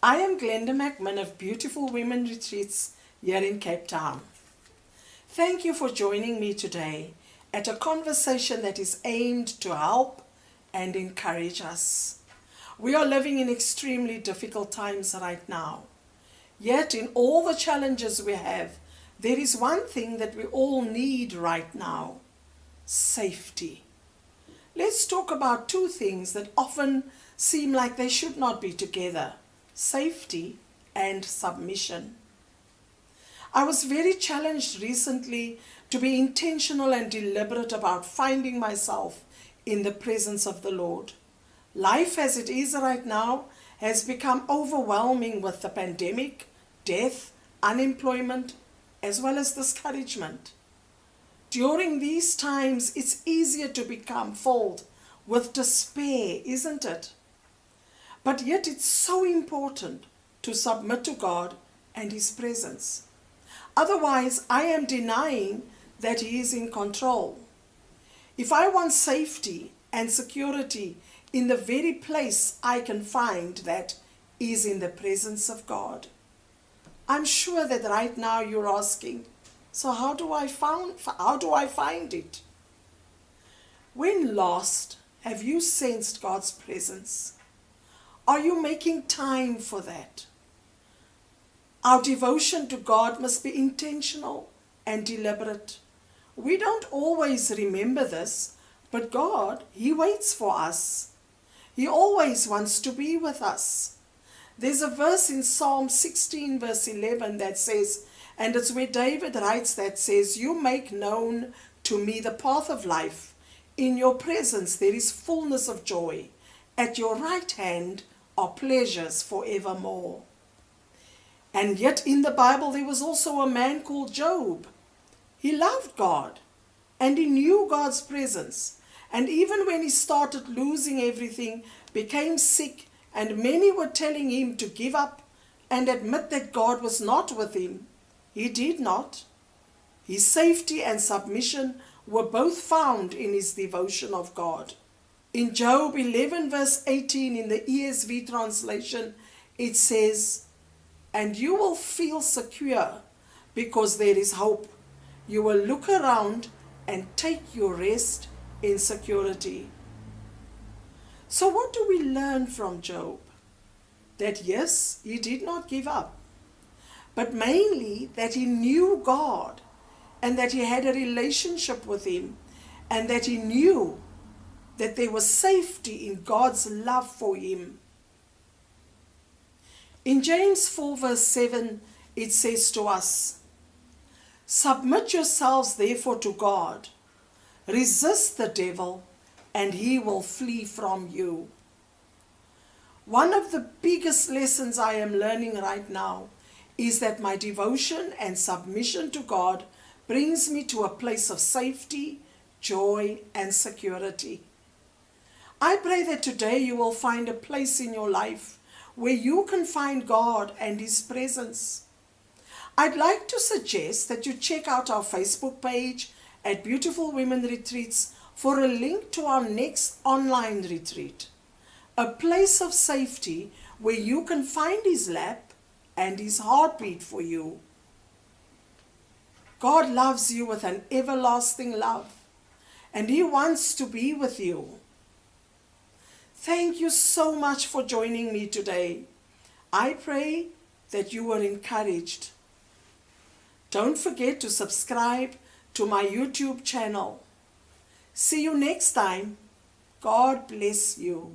I am Glenda McMahon of Beautiful Women Retreats here in Cape Town. Thank you for joining me today at a conversation that is aimed to help and encourage us. We are living in extremely difficult times right now. Yet in all the challenges we have, there is one thing that we all need right now: safety. Let's talk about two things that often seem like they should not be together: safety and submission. I was very challenged recently to be intentional and deliberate about finding myself in the presence of the Lord. Life as it is right now has become overwhelming with the pandemic, death, unemployment, as well as discouragement. During these times, it's easier to become filled with despair, isn't it? But yet it's so important to submit to God and His presence. Otherwise, I am denying that He is in control. If I want safety and security in the very place I can find that is in the presence of God. I'm sure that right now you're asking, so how do I find it? When last have you sensed God's presence? Are you making time for that? Our devotion to God must be intentional and deliberate. We don't always remember this, but God, He waits for us. He always wants to be with us. There's a verse in Psalm 16 verse 11 that says, and it's where David writes, that says, "You make known to me the path of life. In your presence there is fullness of joy. At your right hand are pleasures forevermore." And yet in the Bible there was also a man called Job. He loved God and he knew God's presence. And even when he started losing everything, became sick, and many were telling him to give up and admit that God was not with him, he did not. His safety and submission were both found in his devotion of God. In Job 11 verse 18 in the ESV translation, it says, "And you will feel secure because there is hope. You will look around and take your rest in security." So what do we learn from Job? That yes, he did not give up, but mainly that he knew God and that he had a relationship with Him, and that he knew that there was safety in God's love for him. In James 4 verse 7, it says to us, "Submit yourselves therefore to God. Resist the devil, and he will flee from you." One of the biggest lessons I am learning right now is that my devotion and submission to God brings me to a place of safety, joy, and security. I pray that today you will find a place in your life where you can find God and His presence. I'd like to suggest that you check out our Facebook page at Beautiful Women Retreats for a link to our next online retreat, a place of safety where you can find His lap and His heartbeat for you. God loves you with an everlasting love, and He wants to be with you. Thank you so much for joining me today. I pray that you were encouraged. Don't forget to subscribe to my YouTube channel. See you next time. God bless you.